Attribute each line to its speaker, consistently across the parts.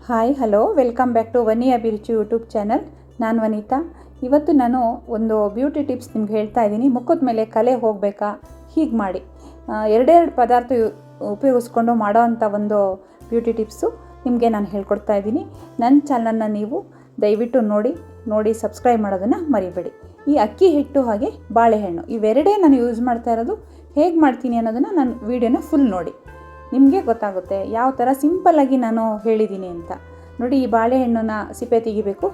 Speaker 1: Hi hello welcome back to Vani Abhiruchi YouTube channel. ನಾನು ವನಿತಾ. ಇವತ್ತು ನಾನು ಒಂದು ಬ್ಯೂಟಿ ಟಿಪ್ಸ್ ನಿಮ್ಗೆ ಹೇಳ್ತಾ ಇದ್ದೀನಿ. ಮುಖದ ಮೇಲೆ ಕಲೆ ಹೋಗಬೇಕಾ, ಹೀಗೆ ಮಾಡಿ ಎರಡೆರಡು ಪದಾರ್ಥ ಉಪಯೋಗಿಸ್ಕೊಂಡು ಮಾಡೋ ಅಂಥ ಒಂದು ಬ್ಯೂಟಿ ಟಿಪ್ಸು ನಿಮಗೆ ನಾನು ಹೇಳ್ಕೊಡ್ತಾ ಇದ್ದೀನಿ. ನನ್ನ ಚಾನಲ್ನ ನೀವು ದಯವಿಟ್ಟು ನೋಡಿ ಸಬ್ಸ್ಕ್ರೈಬ್ ಮಾಡೋದನ್ನು ಮರಿಬೇಡಿ. ಈ ಅಕ್ಕಿ ಹಿಟ್ಟು ಹಾಗೆ ಬಾಳೆಹಣ್ಣು ಇವೆರಡೇ ನಾನು ಯೂಸ್ ಮಾಡ್ತಾ ಇರೋದು. ಹೇಗೆ ಮಾಡ್ತೀನಿ ಅನ್ನೋದನ್ನು ನಾನು ವೀಡಿಯೋನ ಫುಲ್ ನೋಡಿ, ನಿಮಗೆ ಗೊತ್ತಾಗುತ್ತೆ ಯಾವ ಥರ ಸಿಂಪಲ್ಲಾಗಿ ನಾನು ಹೇಳಿದ್ದೀನಿ ಅಂತ. ನೋಡಿ, ಈ ಬಾಳೆಹಣ್ಣನ್ನ ಸಿಪ್ಪೆ ತೆಗಿಬೇಕು.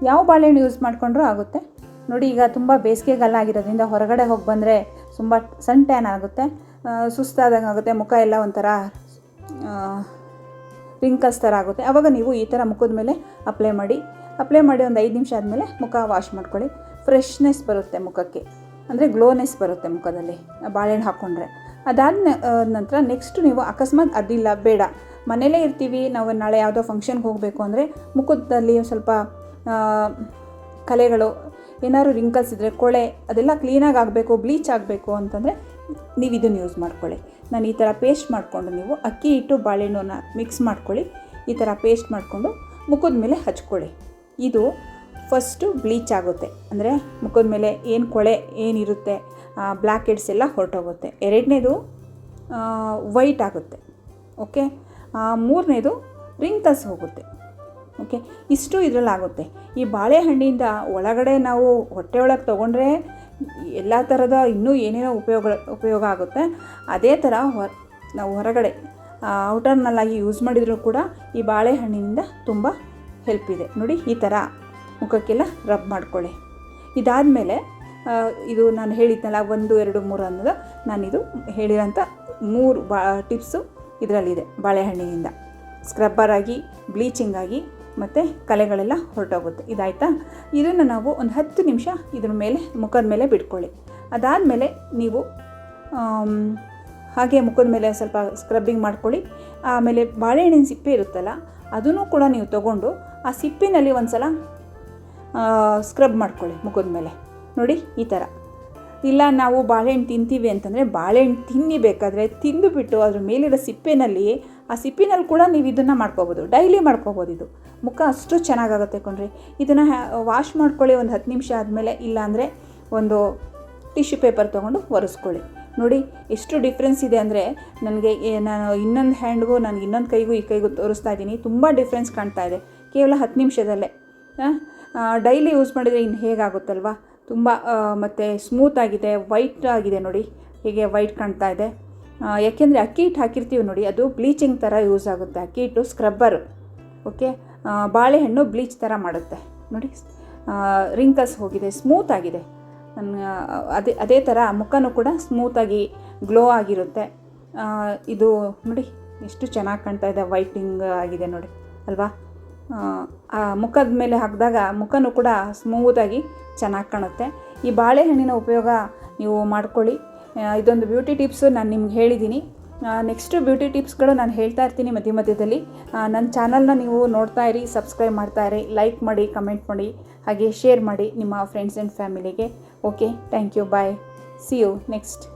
Speaker 1: ಯಾವ ಬಾಳೆಹಣ್ಣು ಯೂಸ್ ಮಾಡಿಕೊಂಡ್ರೂ ಆಗುತ್ತೆ. ನೋಡಿ, ಈಗ ತುಂಬ ಬೇಸಿಗೆಗಾಲ ಆಗಿರೋದ್ರಿಂದ ಹೊರಗಡೆ ಹೋಗಿ ಬಂದರೆ ತುಂಬ ಸನ್ ಟ್ಯಾನ್ ಆಗುತ್ತೆ, ಸುಸ್ತಾದಂಗೆ ಆಗುತ್ತೆ, ಮುಖ ಎಲ್ಲ ಒಂಥರ ರಿಂಕಲ್ಸ್ ಥರ ಆಗುತ್ತೆ. ಆವಾಗ ನೀವು ಈ ಥರ ಮುಖದ ಮೇಲೆ ಅಪ್ಲೈ ಮಾಡಿ ಒಂದು 5 ನಿಮಿಷ ಆದಮೇಲೆ ಮುಖ ವಾಶ್ ಮಾಡ್ಕೊಳ್ಳಿ. ಫ್ರೆಶ್ನೆಸ್ ಬರುತ್ತೆ ಮುಖಕ್ಕೆ, ಅಂದರೆ ಗ್ಲೋನೆಸ್ ಬರುತ್ತೆ ಮುಖದಲ್ಲಿ ಬಾಳೆಹಣ್ಣು ಹಾಕ್ಕೊಂಡ್ರೆ. ಅದಾದ ನಂತರ ನೆಕ್ಸ್ಟ್ ನೀವು ಅಕಸ್ಮಾತ್ ಅದಿಲ್ಲ, ಬೇಡ, ಮನೇಲೇ ಇರ್ತೀವಿ, ನಾವು ನಾಳೆ ಯಾವುದೋ ಫಂಕ್ಷನ್ಗೆ ಹೋಗಬೇಕು ಅಂದರೆ ಮುಖದಲ್ಲಿ ಸ್ವಲ್ಪ ಕಲೆಗಳು, ಏನಾದ್ರು ರಿಂಕಲ್ಸ್ ಇದ್ದರೆ, ಕೊಳೆ, ಅದೆಲ್ಲ ಕ್ಲೀನಾಗಿ ಆಗಬೇಕು, ಬ್ಲೀಚ್ ಆಗಬೇಕು ಅಂತಂದರೆ ನೀವು ಇದನ್ನು ಯೂಸ್ ಮಾಡ್ಕೊಳ್ಳಿ. ನಾನು ಈ ಥರ ಪೇಸ್ಟ್ ಮಾಡಿಕೊಂಡು, ನೀವು ಅಕ್ಕಿ ಹಿಟ್ಟು ಬಾಳೆಹಣ್ಣನ್ನ ಮಿಕ್ಸ್ ಮಾಡ್ಕೊಳ್ಳಿ. ಈ ಥರ ಪೇಸ್ಟ್ ಮಾಡಿಕೊಂಡು ಮುಖದ ಮೇಲೆ ಹಚ್ಕೊಳ್ಳಿ. ಇದು ಫಸ್ಟು ಬ್ಲೀಚ್ ಆಗುತ್ತೆ, ಅಂದರೆ ಮುಖದ ಮೇಲೆ ಏನು ಕೊಳೆ ಏನಿರುತ್ತೆ, ಬ್ಲ್ಯಾಕ್ ಹೆಡ್ಸ್ ಎಲ್ಲ ಹೊರಟೋಗುತ್ತೆ. ಎರಡನೇದು ವೈಟ್ ಆಗುತ್ತೆ. ಓಕೆ, ಮೂರನೇದು ರಿಂಕಲ್ಸ್ ಹೋಗುತ್ತೆ. ಓಕೆ, ಇಷ್ಟು ಇದರಲ್ಲಾಗುತ್ತೆ. ಈ ಬಾಳೆಹಣ್ಣಿಂದ ಒಳಗಡೆ ನಾವು ಹೊಟ್ಟೆ ಒಳಗೆ ತೊಗೊಂಡ್ರೆ ಎಲ್ಲ ಥರದ ಇನ್ನೂ ಏನೇನೋ ಉಪಯೋಗ ಆಗುತ್ತೆ. ಅದೇ ಥರ ನಾವು ಹೊರಗಡೆ ಔಟರ್ನಲ್ಲಾಗಿ ಯೂಸ್ ಮಾಡಿದರೂ ಕೂಡ ಈ ಬಾಳೆಹಣ್ಣಿನಿಂದ ತುಂಬ ಹೆಲ್ಪ್ ಇದೆ. ನೋಡಿ, ಈ ಥರ ಮುಖಕ್ಕೆಲ್ಲ ರಬ್ ಮಾಡ್ಕೊಳ್ಳಿ. ಇದಾದಮೇಲೆ ಇದು ನಾನು ಹೇಳಿದ್ನಲ್ಲ 1, 2, 3 ಅನ್ನೋದು, ನಾನಿದು ಹೇಳಿರೋಂಥ 3 ಟಿಪ್ಸು ಇದರಲ್ಲಿದೆ. ಬಾಳೆಹಣ್ಣಿನಿಂದ ಸ್ಕ್ರಬ್ಬರ್ ಆಗಿ, ಬ್ಲೀಚಿಂಗ್ ಆಗಿ, ಮತ್ತು ಕಲೆಗಳೆಲ್ಲ ಹೊರಟೋಗುತ್ತೆ. ಇದಾಯಿತಾ? ಇದನ್ನು ನಾವು ಒಂದು 10 ನಿಮಿಷ ಇದ್ರ ಮೇಲೆ ಮುಖದ ಮೇಲೆ ಬಿಟ್ಕೊಳ್ಳಿ. ಅದಾದಮೇಲೆ ನೀವು ಹಾಗೆ ಮುಖದ ಮೇಲೆ ಸ್ವಲ್ಪ ಸ್ಕ್ರಬ್ಬಿಂಗ್ ಮಾಡ್ಕೊಳ್ಳಿ. ಆಮೇಲೆ ಬಾಳೆಹಣ್ಣಿನ ಸಿಪ್ಪೆ ಇರುತ್ತಲ್ಲ, ಅದನ್ನು ಕೂಡ ನೀವು ತೊಗೊಂಡು ಆ ಸಿಪ್ಪಿನಲ್ಲಿ ಒಂದು ಸಲ ಸ್ಕ್ರಬ್ ಮಾಡ್ಕೊಳ್ಳಿ ಮುಖದ ಮೇಲೆ. ನೋಡಿ, ಈ ಥರ. ಇಲ್ಲ, ನಾವು ಬಾಳೆಹಣ್ಣು ತಿಂತೀವಿ ಅಂತಂದರೆ ಬಾಳೆಹಣ್ಣು ತಿನ್ನಬೇಕಾದ್ರೆ ತಿಂದುಬಿಟ್ಟು ಅದ್ರ ಮೇಲಿರೋ ಸಿಪ್ಪೆನಲ್ಲಿ ಕೂಡ ನೀವು ಇದನ್ನು ಮಾಡ್ಕೋಬೋದು, ಡೈಲಿ ಮಾಡ್ಕೋಬೋದು. ಇದು ಮುಖ ಅಷ್ಟು ಚೆನ್ನಾಗಾಗುತ್ತೆ ಕಣ್ರಿ. ಇದನ್ನು ವಾಶ್ ಮಾಡ್ಕೊಳ್ಳಿ ಒಂದು 10 ನಿಮಿಷ ಆದಮೇಲೆ. ಇಲ್ಲಾಂದರೆ ಒಂದು ಟಿಶ್ಯೂ ಪೇಪರ್ ತೊಗೊಂಡು ಒರೆಸ್ಕೊಳ್ಳಿ. ನೋಡಿ ಎಷ್ಟು ಡಿಫ್ರೆನ್ಸ್ ಇದೆ ಅಂದರೆ, ನಾನು ಇನ್ನೊಂದು ಹ್ಯಾಂಡ್ಗೂ, ನನಗೆ ಇನ್ನೊಂದು ಕೈಗೂ, ಈ ಕೈಗೂ ತೋರಿಸ್ತಾ ಇದ್ದೀನಿ. ತುಂಬ ಡಿಫ್ರೆನ್ಸ್ ಕಾಣ್ತಾ ಇದೆ ಕೇವಲ 10 ನಿಮಿಷದಲ್ಲೇ. ಡೈಲಿ ಯೂಸ್ ಮಾಡಿದರೆ ಇನ್ನು ಹೇಗಾಗುತ್ತಲ್ವ, ತುಂಬ ಮತ್ತು ಸ್ಮೂತಾಗಿದೆ, ವೈಟ್ ಆಗಿದೆ. ನೋಡಿ ಹೀಗೆ ವೈಟ್ ಕಾಣ್ತಾ ಇದೆ. ಯಾಕೆಂದರೆ ಅಕ್ಕಿ ಹಿಟ್ಟು ಹಾಕಿರ್ತೀವಿ ನೋಡಿ, ಅದು ಬ್ಲೀಚಿಂಗ್ ಥರ ಯೂಸ್ ಆಗುತ್ತೆ. ಅಕ್ಕಿ ಹಿಟ್ಟು ಸ್ಕ್ರಬ್ಬರು. ಓಕೆ, ಬಾಳೆಹಣ್ಣು ಬ್ಲೀಚ್ ಥರ ಮಾಡುತ್ತೆ. ನೋಡಿ, ರಿಂಕಲ್ಸ್ ಹೋಗಿದೆ, ಸ್ಮೂತಾಗಿದೆ. ಅದೇ ಥರ ಮುಖನೂ ಕೂಡ ಸ್ಮೂತಾಗಿ ಗ್ಲೋ ಆಗಿರುತ್ತೆ. ಇದು ನೋಡಿ ಎಷ್ಟು ಚೆನ್ನಾಗಿ ಕಾಣ್ತಾ ಇದೆ, ವೈಟಿಂಗ್ ಆಗಿದೆ ನೋಡಿ ಅಲ್ವಾ. ಮುಖದ ಮೇಲೆ ಹಾಕಿದಾಗ ಮುಖನೂ ಕೂಡ ಸ್ಮೂತಾಗಿ ಚೆನ್ನಾಗಿ ಕಾಣುತ್ತೆ. ಈ ಬಾಳೆಹಣ್ಣಿನ ಉಪಯೋಗ ನೀವು ಮಾಡ್ಕೊಳ್ಳಿ. ಇದೊಂದು ಬ್ಯೂಟಿ ಟಿಪ್ಸು ನಾನು ನಿಮ್ಗೆ ಹೇಳಿದ್ದೀನಿ. ನೆಕ್ಸ್ಟು ಬ್ಯೂಟಿ ಟಿಪ್ಸ್ಗಳು ನಾನು ಹೇಳ್ತಾ ಇರ್ತೀನಿ ಮಧ್ಯದಲ್ಲಿ. ನನ್ನ ಚಾನಲ್ನ ನೀವು ನೋಡ್ತಾ ಇರಿ, ಸಬ್ಸ್ಕ್ರೈಬ್ ಮಾಡ್ತಾ ಇರಿ, ಲೈಕ್ ಮಾಡಿ, ಕಮೆಂಟ್ ಮಾಡಿ, ಹಾಗೆ ಶೇರ್ ಮಾಡಿ ನಿಮ್ಮ ಫ್ರೆಂಡ್ಸ್ ಆ್ಯಂಡ್ ಫ್ಯಾಮಿಲಿಗೆ. Okay, thank you, bye, see you next.